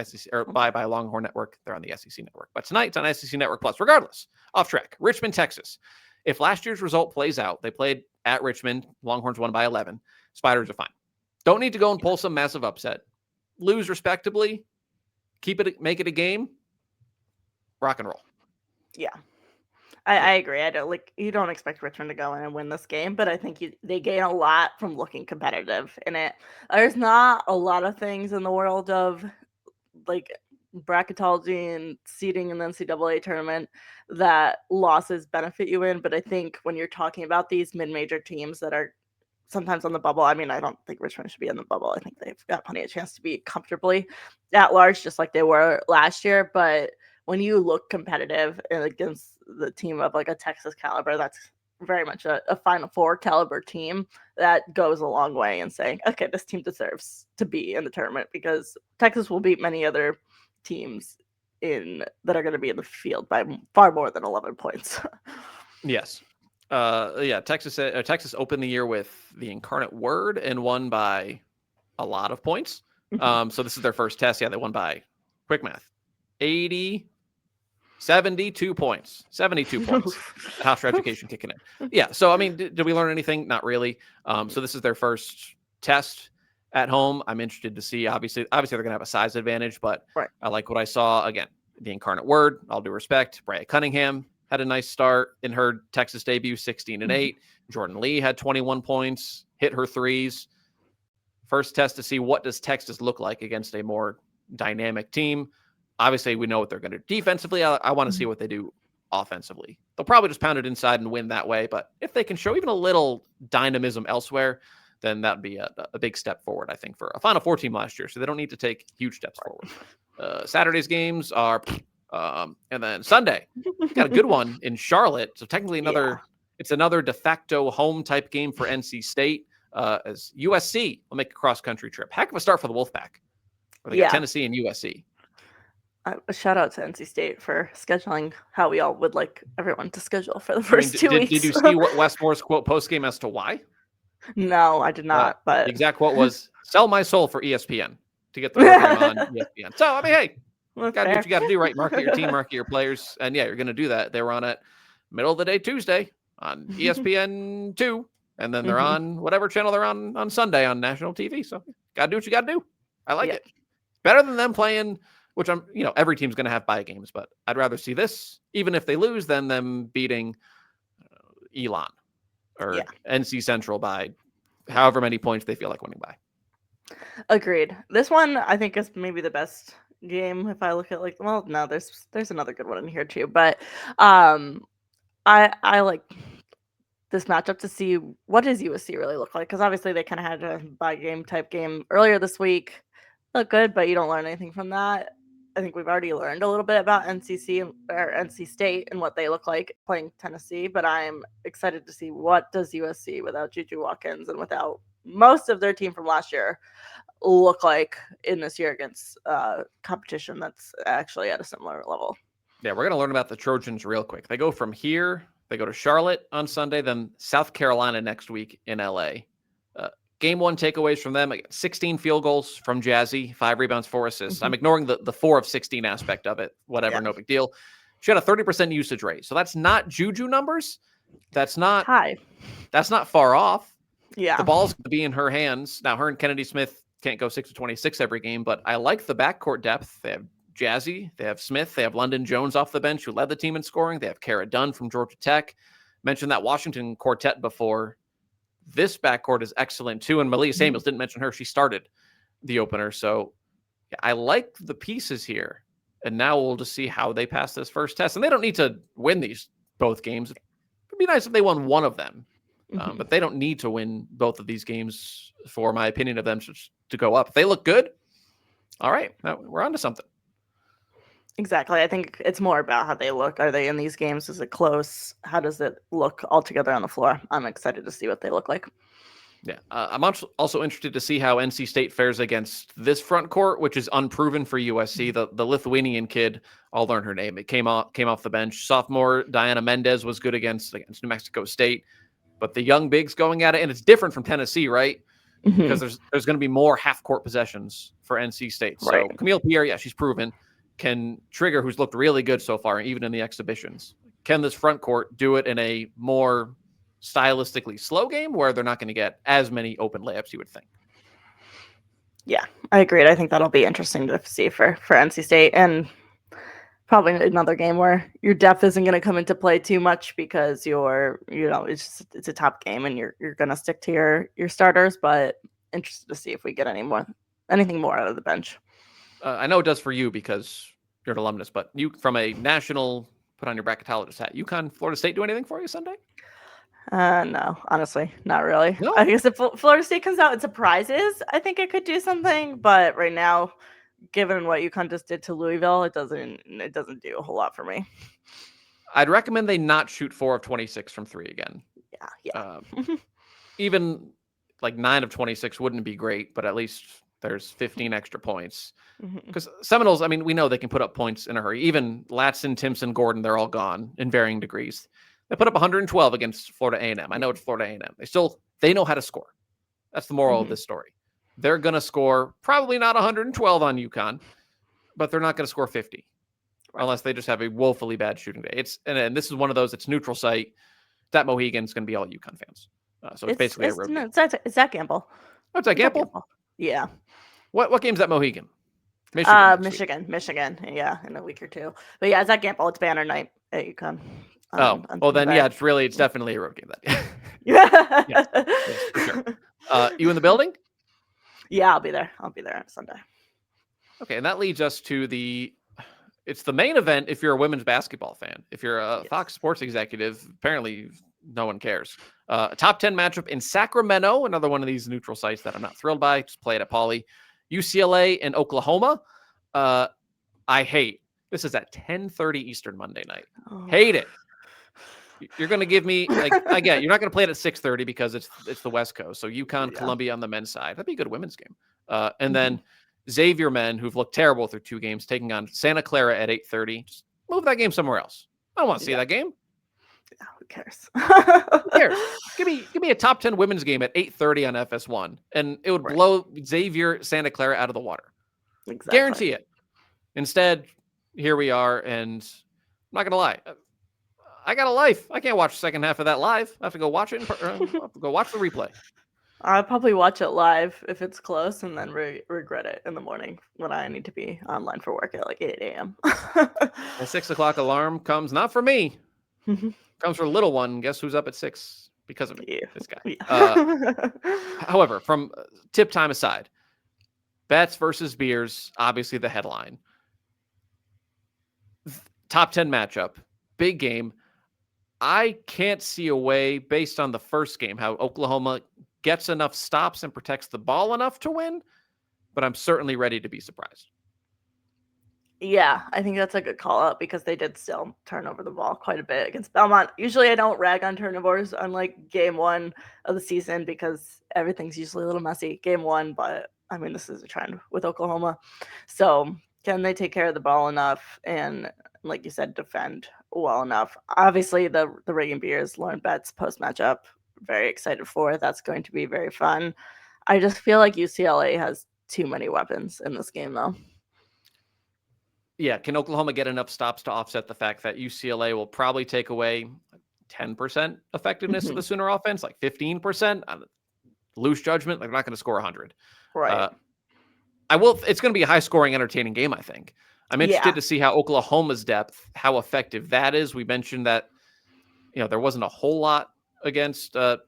SEC or bye Longhorn Network. They're on the SEC Network. But tonight it's on SEC Network Plus. Regardless, off track. Richmond, Texas. If last year's result plays out, they played at Richmond. Longhorns won by 11. Spiders are fine. Don't need to go and pull some massive upset. Lose respectably. Make it a game. Rock and roll. Yeah. I agree. I don't you don't expect Richmond to go in and win this game, but I think they gain a lot from looking competitive in it. There's not a lot of things in the world of like bracketology and seeding in the NCAA tournament that losses benefit you in, but I think when you're talking about these mid-major teams that are sometimes on the bubble, I mean, I don't think Richmond should be in the bubble. I think they've got plenty of chance to be comfortably at large, just like they were last year. But when you look competitive against the team of like a Texas caliber, that's very much a Final Four caliber team, that goes a long way in saying, okay, this team deserves to be in the tournament, because Texas will beat many other teams that are going to be in the field by far more than 11 points. Yes. Texas opened the year with the Incarnate Word and won by a lot of points. So this is their first test. Yeah, they won by, quick math, 72 points. 72 points. Hofstra Education kicking in. Yeah, so I mean, did we learn anything? Not really. So this is their first test at home. I'm interested to see. Obviously they're going to have a size advantage, but right. I like what I saw. Again, the Incarnate Word, all due respect. Bria Cunningham had a nice start in her Texas debut, 16-8. Jordan Lee had 21 points, hit her threes. First test to see what does Texas look like against a more dynamic team. Obviously, we know what they're going to do defensively. I want to see what they do offensively. They'll probably just pound it inside and win that way. But if they can show even a little dynamism elsewhere, then that would be a big step forward, I think, for a Final Four team last year. So they don't need to take huge steps forward. Saturday's games are, and then Sunday, got a good one in Charlotte. So technically it's another de facto home type game for NC State, as USC will make a cross-country trip. Heck of a start for the Wolfpack. They got Tennessee and USC. A shout out to NC State for scheduling how we all would like everyone to schedule for the first 2 weeks. Did you see what Westmore's quote post-game as to why? No, I did not. But the exact quote was, "Sell my soul for ESPN to get the program on ESPN." So I mean, hey, you got to do what you got to do, right? Market your team, market your players, and yeah, you're going to do that. They were on at middle of the day Tuesday on ESPN 2, and then they're on whatever channel they're on Sunday on national TV. So got to do what you got to do. I like it. Better than them playing, which every team's going to have bye games, but I'd rather see this, even if they lose, than them beating Elon or NC Central by however many points they feel like winning by. Agreed. This one, I think, is maybe the best game if I look at there's another good one in here too, but I like this matchup to see what does USC really look like, because obviously they kind of had a bye game type game earlier this week. Look good, but you don't learn anything from that. I think we've already learned a little bit about NC State and what they look like playing Tennessee, but I'm excited to see what does USC without Juju Watkins and without most of their team from last year look like in this year against competition that's actually at a similar level. Yeah, we're going to learn about the Trojans real quick. They go from here, they go to Charlotte on Sunday, then South Carolina next week in LA. Game one takeaways from them: 16 field goals from Jazzy, 5 rebounds, 4 assists. I'm ignoring the 4 of 16 aspect of it. Whatever, no big deal. She had a 30% usage rate. So that's not Juju numbers. That's not high. That's not far off. Yeah. The ball's going to be in her hands. Now, her and Kennedy Smith can't go 6 of 26 every game, but I like the backcourt depth. They have Jazzy, they have Smith, they have London Jones off the bench, who led the team in scoring. They have Kara Dunn from Georgia Tech. Mentioned that Washington quartet before. This backcourt is excellent too. And Malia Samuels, didn't mention her. She started the opener. So I like the pieces here. And now we'll just see how they pass this first test. And they don't need to win these both games. It'd be nice if they won one of them. But they don't need to win both of these games for my opinion of them to go up. If they look good, all right, now we're on to something. Exactly. I think it's more about how they look. Are they in these games? Is it close? How does it look altogether on the floor? I'm excited to see what they look like. Yeah. I'm also interested to see how NC State fares against this front court, which is unproven for USC. The Lithuanian kid, I'll learn her name. It came off the bench. Sophomore Diana Mendez was good against New Mexico State. But the young bigs going at it, and it's different from Tennessee, right? Because there's going to be more half-court possessions for NC State. So right. Camille Pierre, she's proven, can Trigger, who's looked really good so far, even in the exhibitions. Can this front court do it in a more stylistically slow game where they're not going to get as many open layups, you would think? Yeah, I agree. I think that'll be interesting to see for NC State. And Probably another game where your depth isn't going to come into play too much because it's a top game and you're going to stick to your starters. But interested to see if we get anything more out of the bench. I know it does for you because you're an alumnus, but you, from a national, put on your bracketologist hat, UConn, Florida State do anything for you Sunday? No, honestly, not really. No? I guess if Florida State comes out and surprises, I think it could do something. But right now, given what UConn just did to Louisville, it doesn't do a whole lot for me. I'd recommend they not shoot 4 of 26 from 3 again. Yeah. Even like 9 of 26 wouldn't be great, but at least there's 15 extra points. Because Seminoles, I mean, we know they can put up points in a hurry. Even Latson, Timpson, Gordon, they're all gone in varying degrees. They put up 112 against Florida A&M. I know it's Florida A&M. They know how to score. That's the moral of this story. They're going to score probably not 112 on UConn, but they're not going to score 50 unless they just have a woefully bad shooting day. And this is one of those, it's neutral site. That Mohegan's going to be all UConn fans. So it's basically a road game. It's at Gamble. Oh, it's at Gamble? Yeah. What game's at Mohegan? Michigan. Yeah, in a week or two. But yeah, it's at Gamble. It's banner night at UConn. It's definitely a road game then. yes, for sure. You in the building? Yeah, I'll be there on Sunday. Okay, and that leads us to it's the main event if you're a women's basketball fan. If you're a Fox Sports executive, apparently no one cares. A top 10 matchup in Sacramento, another one of these neutral sites that I'm not thrilled by. Just play it at Pauley. UCLA and Oklahoma. I hate. This is at 10:30 Eastern Monday night. Hate it. You're going to give me, I get it. You're not going to play it at 6:30 because it's the West Coast. So UConn, Columbia on the men's side. That'd be a good women's game. And then Xavier men, who've looked terrible through 2 games, taking on Santa Clara at 8:30. Just move that game somewhere else. I don't want to see that game. Yeah, who cares? Who cares? Give me a top 10 women's game at 8:30 on FS1, and it would blow Xavier Santa Clara out of the water. Exactly. Guarantee it. Instead, here we are, and I'm not gonna lie. I got a life. I can't watch the second half of that live. I have to go watch it. I have to go watch the replay. I'll probably watch it live if it's close, and then regret it in the morning when I need to be online for work at like 8 a.m. The 6 o'clock alarm comes not for me. Comes for the little one. Guess who's up at 6 because of me? This guy. Yeah. However, from tip time aside, bets versus beers, obviously the headline. Top 10 matchup, big game. I can't see a way, based on the first game, how Oklahoma gets enough stops and protects the ball enough to win, but I'm certainly ready to be surprised. Yeah, I think that's a good call out because they did still turn over the ball quite a bit against Belmont. Usually I don't rag on turnovers on like game 1 of the season because everything's usually a little messy game 1, but I mean, this is a trend with Oklahoma. So can they take care of the ball enough and, like you said, defend well enough? Obviously, the Reagan Beers, Lauren Betts post matchup, very excited for it. That's going to be very fun. I just feel like UCLA has too many weapons in this game, though. Yeah, can Oklahoma get enough stops to offset the fact that UCLA will probably take away 10% effectiveness of the Sooner offense, like 15%? Loose judgment, like they're not going to score 100. Right. It's going to be a high-scoring, entertaining game, I think. I'm interested to see how Oklahoma's depth, how effective that is. We mentioned that, there wasn't a whole lot against, or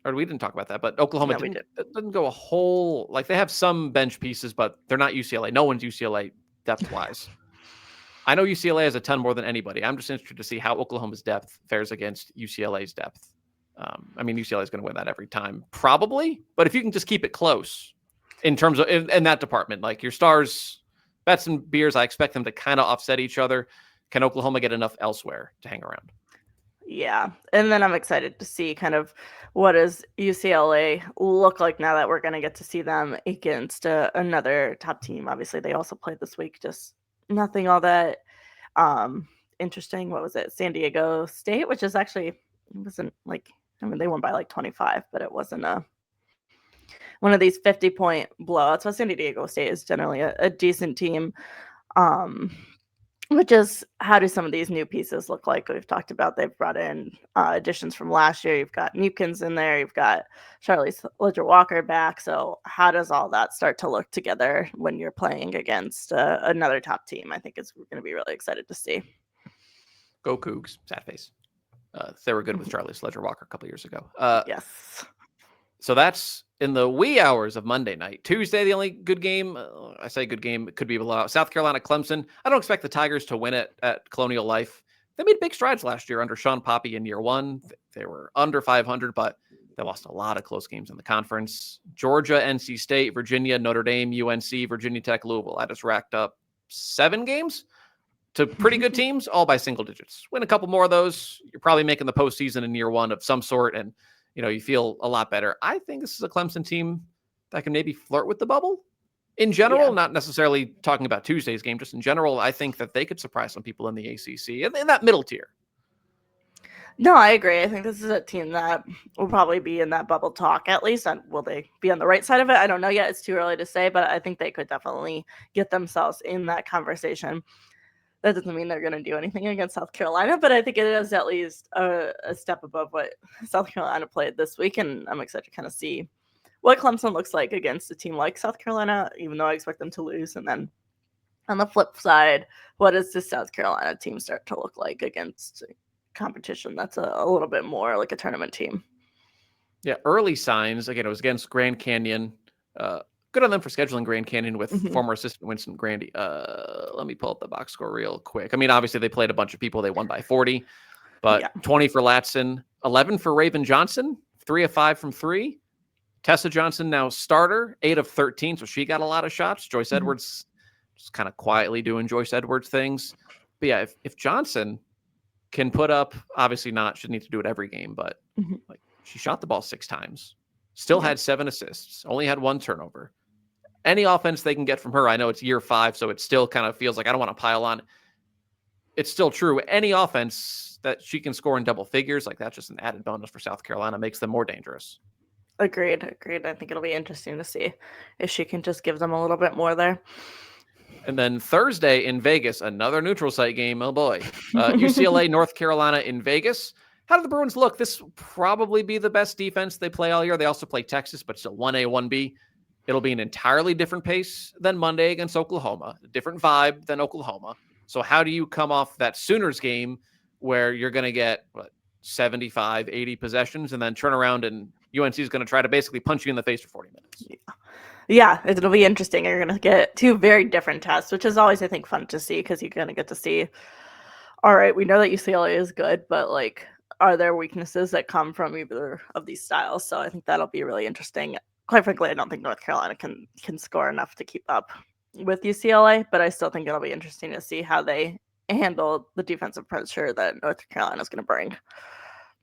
we didn't talk about that, but Oklahoma didn't go a whole, like they have some bench pieces, but they're not UCLA. No one's UCLA depth-wise. I know UCLA has a ton more than anybody. I'm just interested to see how Oklahoma's depth fares against UCLA's depth. UCLA is going to win that every time, probably. But if you can just keep it close in terms of in that department, like your stars, Betts and Beers, I expect them to kind of offset each other. Can Oklahoma get enough elsewhere to hang around? Yeah. And then I'm excited to see kind of what does UCLA look like now that we're going to get to see them against another top team. Obviously, they also played this week, just nothing all that interesting. What was it? San Diego State, which is actually, it wasn't like, they won by like 25, but it wasn't one of these 50-point blowouts. So San Diego State is generally a decent team. which is how do some of these new pieces look like? We've talked about they've brought in additions from last year. You've got Newkins in there. You've got Charlie Ledger Walker back. So how does all that start to look together when you're playing against another top team? I think we're going to be really excited to see. Go Cougs, sad face. They were good with Charlie Ledger Walker a couple years ago. Yes. So that's in the wee hours of Monday night. Tuesday, the only good game, I say good game, it could be a blowout. South Carolina, Clemson. I don't expect the Tigers to win it at Colonial Life. They made big strides last year under Sean Poppy in year one. They were under 500, but they lost a lot of close games in the conference. Georgia, NC State, Virginia, Notre Dame, UNC, Virginia Tech, Louisville. I just racked up 7 games to pretty good teams, all by single digits. Win a couple more of those, you're probably making the postseason in year one of some sort, and you feel a lot better. I think this is a Clemson team that can maybe flirt with the bubble in general, not necessarily talking about Tuesday's game, just in general. I think that they could surprise some people in the ACC in that middle tier. No, I agree. I think this is a team that will probably be in that bubble talk at least. And will they be on the right side of it? I don't know yet. It's too early to say, but I think they could definitely get themselves in that conversation. That doesn't mean they're going to do anything against South Carolina, but I think it is at least a step above what South Carolina played this week, and I'm excited to kind of see what Clemson looks like against a team like South Carolina, even though I expect them to lose. And then on the flip side, what does this South Carolina team start to look like against competition that's a little bit more like a tournament team? Yeah, early signs. Again, it was against Grand Canyon. Good on them for scheduling Grand Canyon with former assistant Winston Grandy. Let me pull up the box score real quick. I mean, obviously they played a bunch of people. They won by 40, but 20 for Latson, 11 for Raven Johnson, 3 of 5 from 3. Tessa Johnson now starter, 8 of 13, so she got a lot of shots. Joyce Edwards just kind of quietly doing Joyce Edwards things. But yeah, if Johnson can put up, obviously not, she need to do it every game, but like she shot the ball 6 times, still had 7 assists, only had 1 turnover. Any offense they can get from her, I know it's year 5, so it still kind of feels like I don't want to pile on. It's still true. Any offense that she can score in double figures, like that's just an added bonus for South Carolina, makes them more dangerous. Agreed. I think it'll be interesting to see if she can just give them a little bit more there. And then Thursday in Vegas, another neutral site game. Oh boy. UCLA, North Carolina in Vegas. How do the Bruins look? This will probably be the best defense they play all year. They also play Texas, but still 1A, 1B. It'll be an entirely different pace than Monday against Oklahoma, a different vibe than Oklahoma. So how do you come off that Sooners game where you're going to get 75, 80 possessions and then turn around and UNC is going to try to basically punch you in the face for 40 minutes? Yeah, it'll be interesting. You're going to get 2 very different tests, which is always, I think, fun to see because you're going to get to see, all right, we know that UCLA is good, but like, are there weaknesses that come from either of these styles? So I think that'll be really interesting. Quite frankly, I don't think North Carolina can score enough to keep up with UCLA, but I still think it'll be interesting to see how they handle the defensive pressure that North Carolina is going to bring.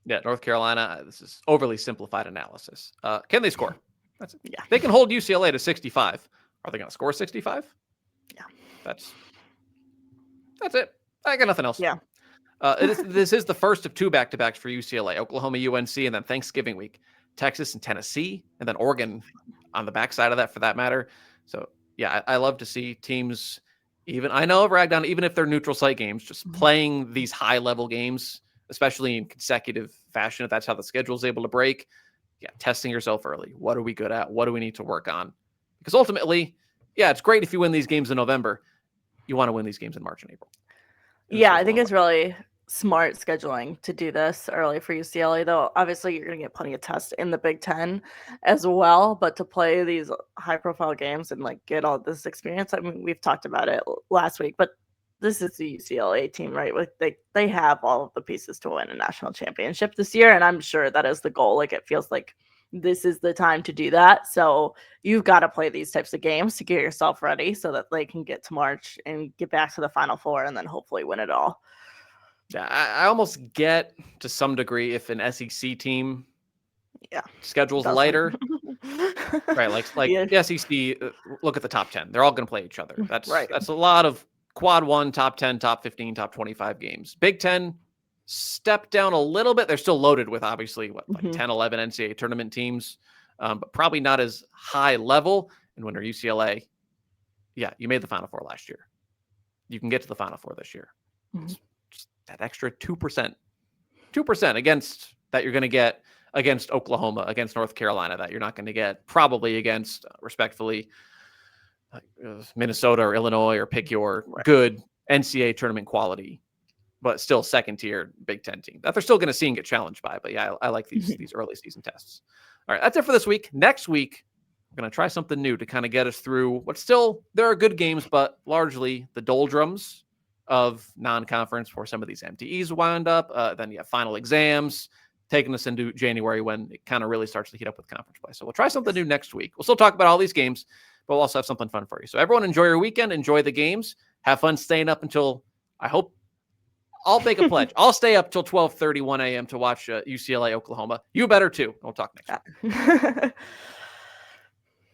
Yeah, North Carolina, this is overly simplified analysis. Can they score? That's it. Yeah. They can hold UCLA to 65. Are they going to score 65? Yeah. That's it. I got nothing else. Yeah. This is the first of 2 back-to-backs for UCLA, Oklahoma, UNC, and then Thanksgiving week, Texas and Tennessee, and then Oregon on the backside of that for that matter. So yeah, I love to see teams, even I know I've ragged on, even if they're neutral site games, just playing these high-level games, especially in consecutive fashion, if that's how the schedule is able to break. Yeah, testing yourself early. What are we good at? What do we need to work on? Because ultimately, yeah, it's great if you win these games in November. You want to win these games in March and April. Yeah, I think it's really smart scheduling to do this early for UCLA, though. Obviously, you're going to get plenty of tests in the Big Ten as well, but to play these high-profile games and like get all this experience, I mean, we've talked about it last week, but this is the UCLA team, right? Like they have all of the pieces to win a national championship this year, and I'm sure that is the goal. Like it feels like this is the time to do that. So you've got to play these types of games to get yourself ready so that they can get to March and get back to the Final Four and then hopefully win it all. Yeah, I almost get to some degree if an SEC team schedules lighter. Right, like the SEC, look at the top 10. They're all going to play each other. That's a lot of quad 1, top 10, top 15, top 25 games. Big 10, step down a little bit. They're still loaded with obviously 10, 11 NCAA tournament teams, but probably not as high level. And when they're UCLA, yeah, you made the Final Four last year. you can get to the Final Four this year. Mhm. Just that extra 2%. 2% against that you're going to get against Oklahoma, against North Carolina, that you're not going to get probably against, respectfully, Minnesota or Illinois, or pick your good NCAA tournament quality, but still second tier Big Ten team that they're still going to see and get challenged by. But yeah, I like these early season tests. All right, that's it for this week. Next week, we're going to try something new to kind of get us through what still, there are good games, but largely the doldrums of non-conference where some of these MTEs wind up. Then you have final exams taking us into January when it kind of really starts to heat up with conference play. So we'll try something new next week. We'll still talk about all these games, but we'll also have something fun for you. So everyone enjoy your weekend, enjoy the games, have fun staying up until, I hope, I'll make a pledge. I'll stay up till 12:31 a.m. to watch UCLA, Oklahoma. You better too. We'll talk next week.